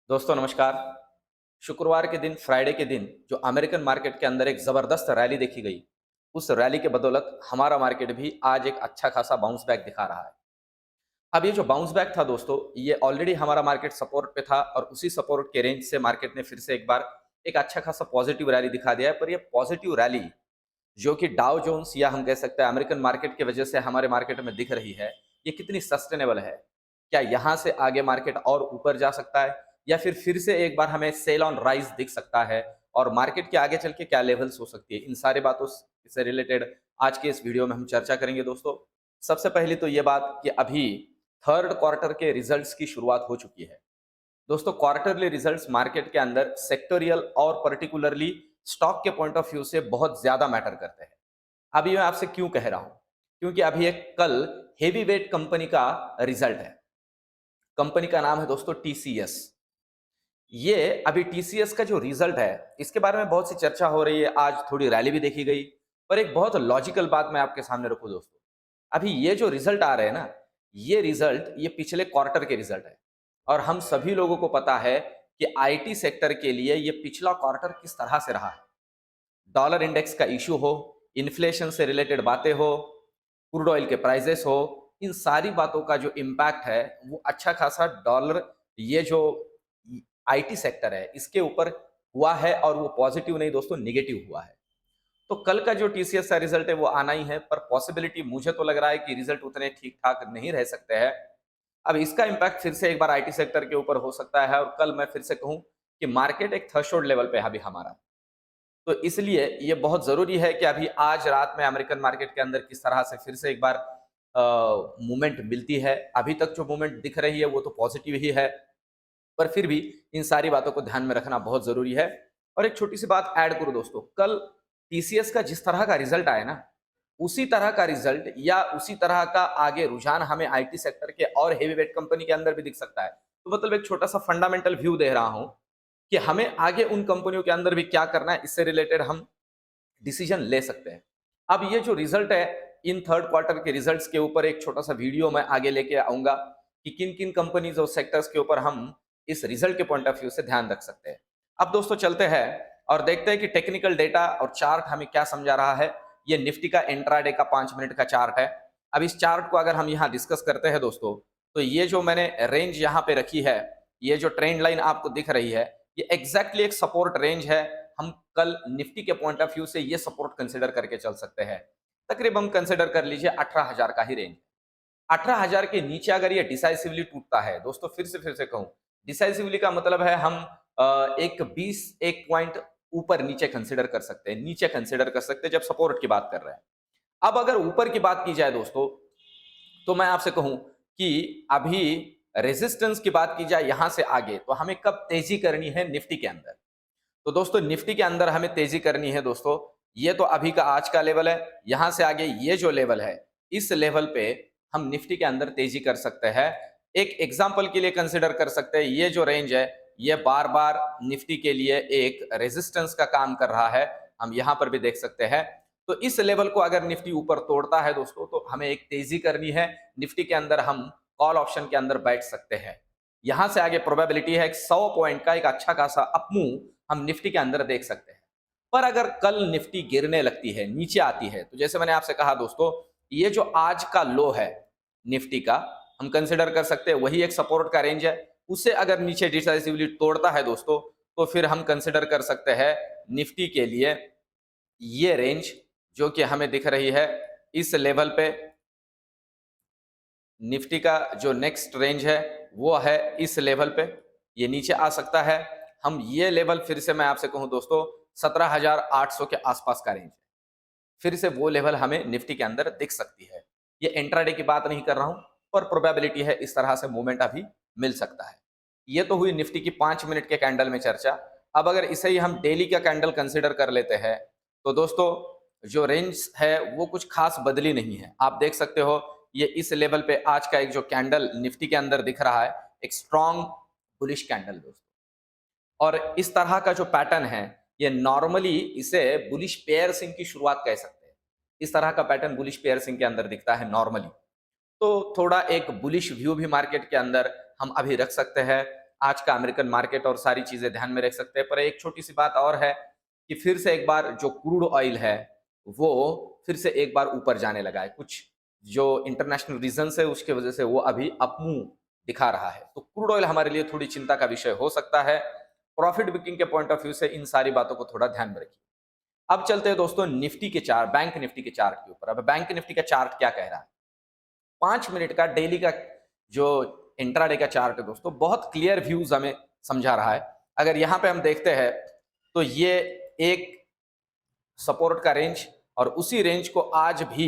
दोस्तों नमस्कार। शुक्रवार के दिन फ्राइडे के दिन जो अमेरिकन मार्केट के अंदर एक ज़बरदस्त रैली देखी गई, उस रैली के बदौलत हमारा मार्केट भी आज एक अच्छा खासा बाउंस बैक दिखा रहा है। अब ये जो बाउंस बैक था दोस्तों, ये ऑलरेडी हमारा मार्केट सपोर्ट पे था और उसी सपोर्ट के रेंज से मार्केट ने फिर से एक बार एक अच्छा खासा पॉजिटिव रैली दिखा दिया है। पर ये पॉजिटिव रैली जो कि डाउ जोन्स या हम कह सकते हैं अमेरिकन मार्केट की वजह से हमारे मार्केट में दिख रही है, ये कितनी सस्टेनेबल है? क्या यहाँ से आगे मार्केट और ऊपर जा सकता है या फिर से एक बार हमें सेल ऑन राइज दिख सकता है और मार्केट के आगे चल के क्या लेवल्स हो सकती है? इन सारी बातों से रिलेटेड आज के इस वीडियो में हम चर्चा करेंगे दोस्तों। सबसे पहले तो ये बात कि अभी थर्ड क्वार्टर के रिजल्ट्स की शुरुआत हो चुकी है। दोस्तों क्वार्टरली रिजल्ट्स मार्केट के अंदर सेक्टोरियल और पर्टिकुलरली स्टॉक के पॉइंट ऑफ व्यू से बहुत ज्यादा मैटर करते हैं। अभी मैं आपसे क्यों कह रहा हूं? क्योंकि अभी एक कल हेवी वेट कंपनी का रिजल्ट है। कंपनी का नाम है दोस्तों टीसीएस। ये अभी टीसीएस का जो रिजल्ट है इसके बारे में बहुत सी चर्चा हो रही है, आज थोड़ी रैली भी देखी गई। पर एक बहुत लॉजिकल बात मैं आपके सामने रखूं दोस्तों, अभी ये जो रिजल्ट आ रहे हैं ना, ये रिजल्ट ये पिछले क्वार्टर के रिजल्ट है और हम सभी लोगों को पता है कि आईटी सेक्टर के लिए ये पिछला क्वार्टर किस तरह से रहा है। डॉलर इंडेक्स का इशू हो, इन्फ्लेशन से रिलेटेड बातें हो, क्रूड ऑयल के प्राइजेस हो, इन सारी बातों का जो इम्पैक्ट है वो अच्छा खासा डॉलर ये जो आईटी सेक्टर है इसके ऊपर हुआ है और वो पॉजिटिव नहीं दोस्तों, नेगेटिव हुआ है। तो कल का जो टीसीएस का रिजल्ट है वो आना ही है, पर पॉसिबिलिटी मुझे तो लग रहा है कि रिजल्ट उतने ठीक ठाक नहीं रह सकते हैं। अब इसका इम्पैक्ट फिर से एक बार आईटी सेक्टर के ऊपर हो सकता है और कल मैं फिर से कहूं कि मार्केट एक थ्रेशोल्ड लेवल पे है अभी हमारा। तो इसलिए ये बहुत ज़रूरी है कि अभी आज रात में अमेरिकन मार्केट के अंदर किस तरह से फिर से एक बार मूवमेंट मिलती है। अभी तक जो मूवमेंट दिख रही है वो तो पॉजिटिव ही है, पर फिर भी इन सारी बातों को ध्यान में रखना बहुत ज़रूरी है। और एक छोटी सी बात ऐड करूँ दोस्तों, कल टीसीएस का जिस तरह का रिजल्ट आया ना, उसी तरह का रिजल्ट या उसी तरह का आगे रुझान हमें आईटी सेक्टर के और हेवी वेट कंपनी के अंदर भी दिख सकता है। तो मतलब एक छोटा सा फंडामेंटल व्यू दे रहा हूं कि हमें आगे उन कंपनियों के अंदर भी क्या करना है, इससे रिलेटेड हम डिसीजन ले सकते हैं। अब ये जो रिजल्ट है, इन थर्ड क्वार्टर के रिजल्ट्स के ऊपर एक छोटा सा वीडियो मैं आगे लेके आऊंगा कि किन किन कंपनीज और सेक्टर्स के ऊपर हम इस रिजल्ट के पॉइंट ऑफ व्यू से ध्यान रख सकते हैं। अब दोस्तों चलते हैं और देखते हैं कि टेक्निकल डेटा और चार्ट हमें क्या समझा रहा है। ये निफ्टी का इंट्राडे का 5 मिनट का चार्ट है। अब इस चार्ट को अगर हम यहाँ डिस्कस करते हैं दोस्तों, तो ये जो मैंने रेंज यहाँ पे रखी है, ये जो ट्रेंड लाइन आपको दिख रही है, ये एग्जैक्टली एक सपोर्ट रेंज है। हम कल निफ्टी के पॉइंट ऑफ व्यू से ये सपोर्ट कंसिडर करके चल सकते हैं। तकरीबन कंसिडर कर लीजिए 18,000 का ही रेंज। 18,000 के नीचे अगर ये डिसाइसिवली टूटता है दोस्तों, फिर से कहूं, डिसाइसिवली का मतलब है हम एक 20 एक पॉइंट ऊपर नीचे कंसिडर कर सकते हैं, नीचे कंसिडर कर सकते हैं जब सपोर्ट की बात कर रहे हैं। अब अगर ऊपर की बात की जाए दोस्तों, तो मैं आपसे कहूं कि अभी रेजिस्टेंस की बात की जाए यहां से आगे, तो हमें कब तेजी करनी है निफ्टी के अंदर? तो दोस्तों निफ्टी के अंदर हमें तेजी करनी है दोस्तों, ये तो अभी का आज का लेवल है। यहां से आगे ये जो लेवल है, इस लेवल पे हम निफ्टी के अंदर तेजी कर सकते हैं। एक एग्जांपल के लिए कंसिडर कर सकते हैं, ये जो रेंज है ये बार बार निफ्टी के लिए एक रेजिस्टेंस का काम कर रहा है, हम यहां पर भी देख सकते हैं। तो इस लेवल को अगर निफ्टी ऊपर तोड़ता है दोस्तों, तो हमें एक तेजी करनी है निफ्टी के अंदर, हम कॉल ऑप्शन के अंदर बैठ सकते हैं। यहां से आगे प्रोबेबिलिटी है 100 पॉइंट का एक अच्छा खासा अप मूव हम निफ्टी के अंदर देख सकते हैं। पर अगर कल निफ्टी गिरने लगती है, नीचे आती है, तो जैसे मैंने आपसे कहा दोस्तों, ये जो आज का लो है निफ्टी का, हम कंसिडर कर सकते हैं वही एक सपोर्ट का रेंज है। उसे अगर नीचे डिसाइसिवली तोड़ता है दोस्तों, तो फिर हम कंसिडर कर सकते हैं निफ्टी के लिए ये रेंज जो कि हमें दिख रही है इस लेवल पे। निफ्टी का जो नेक्स्ट रेंज है वो है इस लेवल पे, ये नीचे आ सकता है। हम ये लेवल फिर से मैं आपसे कहूं दोस्तों, 17,800 के आसपास का रेंज है, फिर से वो लेवल हमें निफ्टी के अंदर दिख सकती है। ये इंट्राडे की बात नहीं कर रहा हूं, पर प्रोबेबिलिटी है इस तरह से मूवमेंट अभी मिल सकता है। ये तो हुई निफ्टी की 5 मिनट के कैंडल में चर्चा। अब अगर इसे ही हम डेली का कैंडल कंसिडर कर लेते हैं, तो दोस्तों जो रेंज है वो कुछ खास बदली नहीं है। आप देख सकते हो ये इस लेवल पे आज का एक जो कैंडल निफ्टी के अंदर दिख रहा है, एक स्ट्रॉन्ग बुलिश कैंडल दोस्तों। और इस तरह का जो पैटर्न है, ये नॉर्मली इसे बुलिश पेयर सिंह की शुरुआत कह सकते हैं। इस तरह का पैटर्न बुलिश पेयर सिंह के अंदर दिखता है नॉर्मली। तो थोड़ा एक बुलिश व्यू भी मार्केट के अंदर हम अभी रख सकते हैं। आज का अमेरिकन मार्केट और सारी चीजें ध्यान में रख सकते हैं। पर एक छोटी सी बात और है कि फिर से एक बार जो क्रूड ऑयल है वो फिर से एक बार ऊपर जाने लगा है। कुछ जो इंटरनेशनल रीजन है उसके वजह से वो अभी अपमूव दिखा रहा है। तो क्रूड ऑयल हमारे लिए थोड़ी चिंता का विषय हो सकता है। प्रॉफिट बुकिंग के पॉइंट ऑफ व्यू से इन सारी बातों को थोड़ा ध्यान में रखिए। अब चलते हैं दोस्तों निफ्टी के चार्ट, बैंक निफ्टी के चार्ट के ऊपर। अब बैंक निफ्टी का चार्ट क्या कह रहा है? 5 मिनट का डेली का जो इंट्राडे का चार्ट है दोस्तों, बहुत क्लियर व्यूज हमें समझा रहा है। अगर यहां पे हम देखते हैं तो ये एक सपोर्ट का रेंज और उसी रेंज को आज भी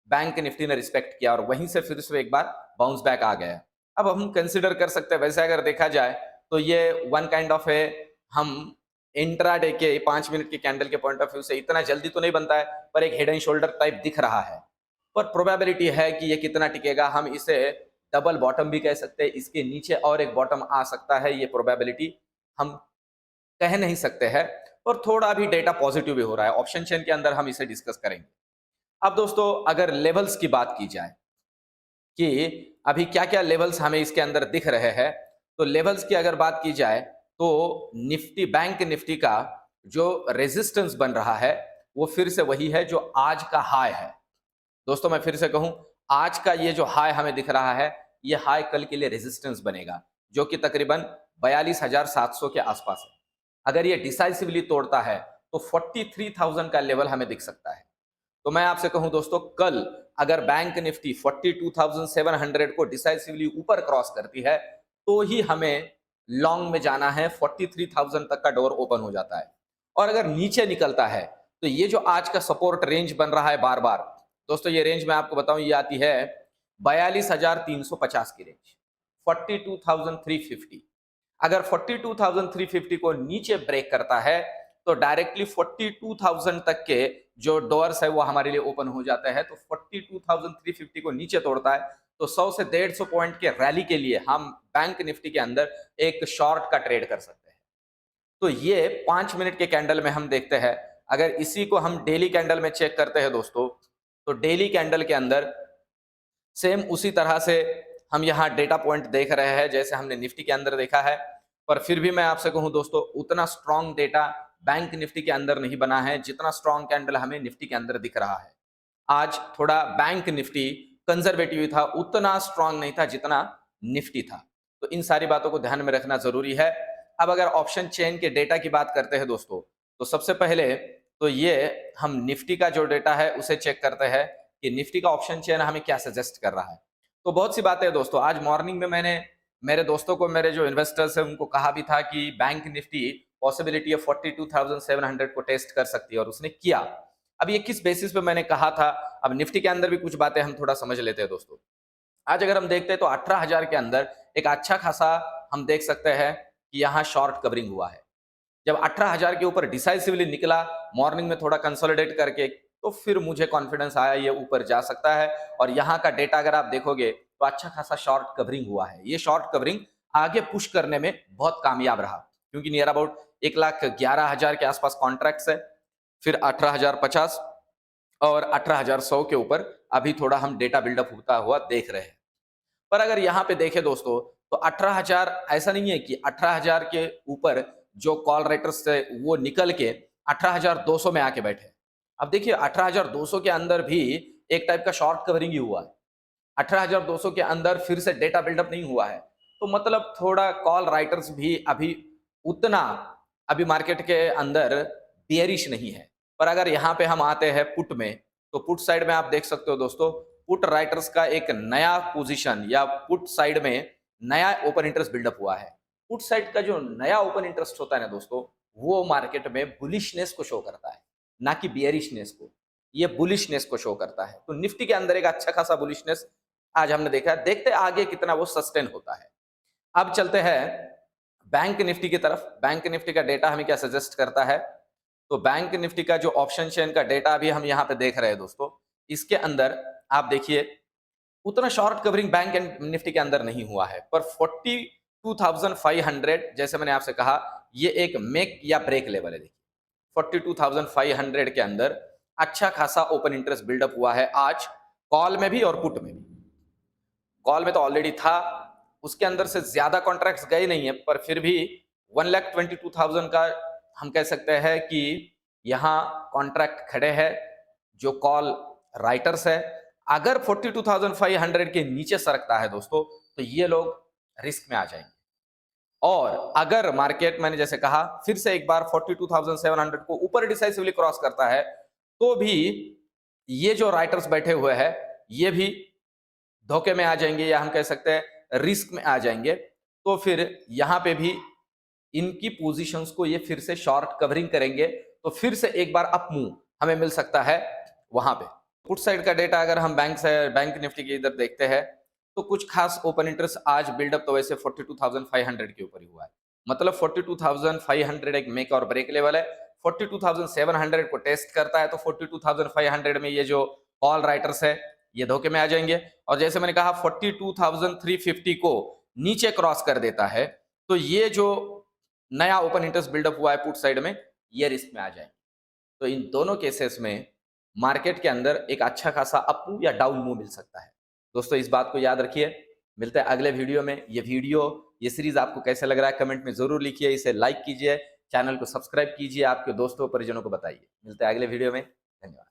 बैंक निफ्टी ने रिस्पेक्ट किया और वहीं से फिर से एक बार बाउंस बैक आ गया। अब हम कंसिडर कर सकते हैं, वैसे अगर देखा जाए तो ये वन काइंड ऑफ है, हम इंट्राडे के 5 मिनट के कैंडल के पॉइंट ऑफ व्यू से इतना जल्दी तो नहीं बनता है, पर एक हेड एंड शोल्डर टाइप दिख रहा है। पर प्रोबेबिलिटी है कि ये कितना टिकेगा, हम इसे डबल बॉटम भी कह सकते हैं, इसके नीचे और एक बॉटम आ सकता है, ये प्रोबेबिलिटी हम कह नहीं सकते हैं। और थोड़ा भी डेटा पॉजिटिव भी हो रहा है, ऑप्शन चेन के अंदर हम इसे डिस्कस करेंगे। अब दोस्तों अगर लेवल्स की बात की जाए कि अभी क्या क्या लेवल्स हमें इसके अंदर दिख रहे हैं, तो लेवल्स की अगर बात की जाए तो निफ्टी, बैंक निफ्टी का जो रेजिस्टेंस बन रहा है वो फिर से वही है जो आज का हाई है। दोस्तों मैं फिर से कहूं, आज का ये जो हाई हमें दिख रहा है, ये हाई कल के लिए रेजिस्टेंस बनेगा, जो कि तकरीबन 42,700 के आसपास है। अगर ये डिसाइसिवली तोड़ता है तो 43,000 का लेवल हमें दिख सकता है। तो मैं आपसे कहूं दोस्तों, कल अगर बैंक निफ्टी 42,700 को डिसाइसिवली ऊपर क्रॉस करती है तो ही हमें लॉन्ग में जाना है, 43,000 तक का डोर ओपन हो जाता है। और अगर नीचे निकलता है तो ये जो आज का सपोर्ट रेंज बन रहा है बार बार, दोस्तों ये रेंज मैं आपको बताऊं, ये आती है 42,350 की रेंज, 42,350। अगर 42,350 को नीचे ब्रेक करता है तो डायरेक्टली 42,000 तक के जो डोर्स है वो हमारे लिए ओपन हो जाता है। तो 42,350 को नीचे तोड़ता है तो 100 से 150 पॉइंट के रैली के लिए हम बैंक निफ्टी के अंदर एक शॉर्ट का ट्रेड कर सकते हैं। तो ये 5 मिनट के कैंडल में हम देखते हैं। अगर इसी को हम डेली कैंडल में चेक करते हैं दोस्तों, तो डेली कैंडल के अंदर सेम उसी तरह से हम यहाँ डेटा पॉइंट देख रहे हैं जैसे हमने निफ्टी के अंदर देखा है। पर फिर भी मैं आपसे कहूं दोस्तों, उतना स्ट्रॉन्ग डेटा बैंक निफ्टी के अंदर नहीं बना है जितना स्ट्रॉन्ग कैंडल हमें निफ्टी के अंदर दिख रहा है। आज थोड़ा बैंक निफ्टी कंजर्वेटिव था, उतना स्ट्रॉन्ग नहीं था जितना निफ्टी था। तो इन सारी बातों को ध्यान में रखना जरूरी है। अब अगर ऑप्शन चेन के डेटा की बात करते हैं दोस्तों, तो सबसे पहले तो ये हम निफ्टी का जो डेटा है उसे चेक करते हैं कि निफ्टी का ऑप्शन चेन हमें क्या सजेस्ट कर रहा है। तो बहुत सी बातें हैं दोस्तों। आज मॉर्निंग में मैंने मेरे दोस्तों को, मेरे जो इन्वेस्टर्स हैं उनको कहा भी था कि बैंक निफ्टी पॉसिबिलिटी है 42,700 को टेस्ट कर सकती है, और उसने किया। अब ये किस बेसिस पे मैंने कहा था, अब निफ्टी के अंदर भी कुछ बातें हम थोड़ा समझ लेते हैं दोस्तों। आज अगर हम देखते हैं तो 18,000 के अंदर एक अच्छा खासा हम देख सकते हैं कि यहाँ शॉर्ट कवरिंग हुआ है। जब 18,000 के ऊपर डिसाइसिवली निकला मॉर्निंग में थोड़ा कंसोलिडेट करके, तो फिर मुझे कॉन्फिडेंस आया ये ऊपर जा सकता है। और यहाँ का डेटा अगर आप देखोगे तो अच्छा खासा शॉर्ट कवरिंग हुआ है। ये शॉर्ट कवरिंग आगे पुश करने में बहुत कामयाब रहा, क्योंकि नियर अबाउट 1,11,000 के आसपास कॉन्ट्रैक्ट्स है, फिर 18,050 और 18,100 के ऊपर अभी थोड़ा हम डेटा बिल्डअप होता हुआ देख रहे हैं। पर अगर यहाँ पे देखें दोस्तों तो 18,000 ऐसा नहीं है कि 18,000 के ऊपर जो कॉल राइटर्स थे वो निकल के 18,200 में आके बैठे। अब देखिए 18,200 के अंदर भी एक टाइप का शॉर्ट कवरिंग ही हुआ है। 18,200 के अंदर फिर से डेटा बिल्डअप नहीं हुआ है, तो मतलब थोड़ा कॉल राइटर्स भी अभी उतना अभी मार्केट के अंदर बियरिश नहीं है। पर अगर यहाँ पे हम आते हैं पुट में, तो पुट साइड में आप देख सकते हो दोस्तों, पुट राइटर्स का एक नया पोजीशन या पुट साइड में नया ओपन इंटरेस्ट बिल्डअप हुआ है। पुट साइड का जो नया ओपन इंटरेस्ट होता है ना दोस्तों, वो मार्केट में बुलिशनेस को शो करता है, ना कि बियरिशनेस को। ये बुलिशनेस को शो करता है। तो निफ्टी के अंदर एक अच्छा खासा बुलिशनेस आज हमने देखा है, देखते आगे कितना वो सस्टेन होता है। अब चलते हैं बैंक निफ्टी की तरफ। बैंक निफ्टी का डेटा हमें क्या सजेस्ट करता है, तो बैंक निफ्टी का जो ऑप्शन चेन का डेटा अभी हम यहाँ पे देख रहे हैं दोस्तों, इसके अंदर आप देखिए उतना शॉर्ट कवरिंग बैंक निफ्टी के अंदर नहीं हुआ है। पर 42,500 जैसे मैंने आपसे कहा, ये एक मेक या ब्रेक लेवल है। देखिए 42,500 के अंदर अच्छा खासा ओपन इंटरेस्ट बिल्डअप हुआ है आज, कॉल में भी और पुट में भी। कॉल में तो ऑलरेडी था, उसके अंदर से ज़्यादा कॉन्ट्रैक्ट्स गए नहीं है, पर फिर भी 1,22,000 का हम कह सकते हैं कि यहाँ कॉन्ट्रैक्ट खड़े हैं। जो कॉल राइटर्स है, अगर 42,500 के नीचे सरकता है दोस्तों, तो ये लोग रिस्क में आ जाएंगे। और अगर मार्केट, मैंने जैसे कहा, फिर से एक बार 42,700 को ऊपर डिसाइसिवली क्रॉस करता है, तो भी ये जो राइटर्स बैठे हुए हैं ये भी धोखे में आ जाएंगे, या हम कह सकते हैं रिस्क में आ जाएंगे। तो फिर यहां पे भी इनकी पोजीशंस को ये फिर से शॉर्ट कवरिंग करेंगे, तो फिर से एक बार अप मूव हमें मिल सकता है वहां पे। पुट साइड का डेटा अगर हम बैंक निफ्टी के इधर देखते हैं, तो कुछ खास ओपन इंटरेस्ट आज बिल्डअप तो वैसे 42,500 के ऊपर ही हुआ है। मतलब 42,500 एक मेक और ब्रेक लेवल है। 42,700 को टेस्ट करता है तो 42,500 में ये जो कॉल राइटर्स है ये धोखे में आ जाएंगे। और जैसे मैंने कहा 42,350 को नीचे क्रॉस कर देता है, तो ये जो नया ओपन इंटरेस्ट बिल्डअप हुआ है पुट साइड में, ये रिस्क में आ जाएंगे। तो इन दोनों केसेस में मार्केट के अंदर एक अच्छा खासा अप मूव या डाउन मूव मिल सकता है। दोस्तों इस बात को याद रखिए। मिलते हैं अगले वीडियो में। ये सीरीज आपको कैसे लग रहा है कमेंट में जरूर लिखिए, इसे लाइक कीजिए, चैनल को सब्सक्राइब कीजिए, आपके दोस्तों परिजनों को बताइए। मिलते हैं अगले वीडियो में। धन्यवाद।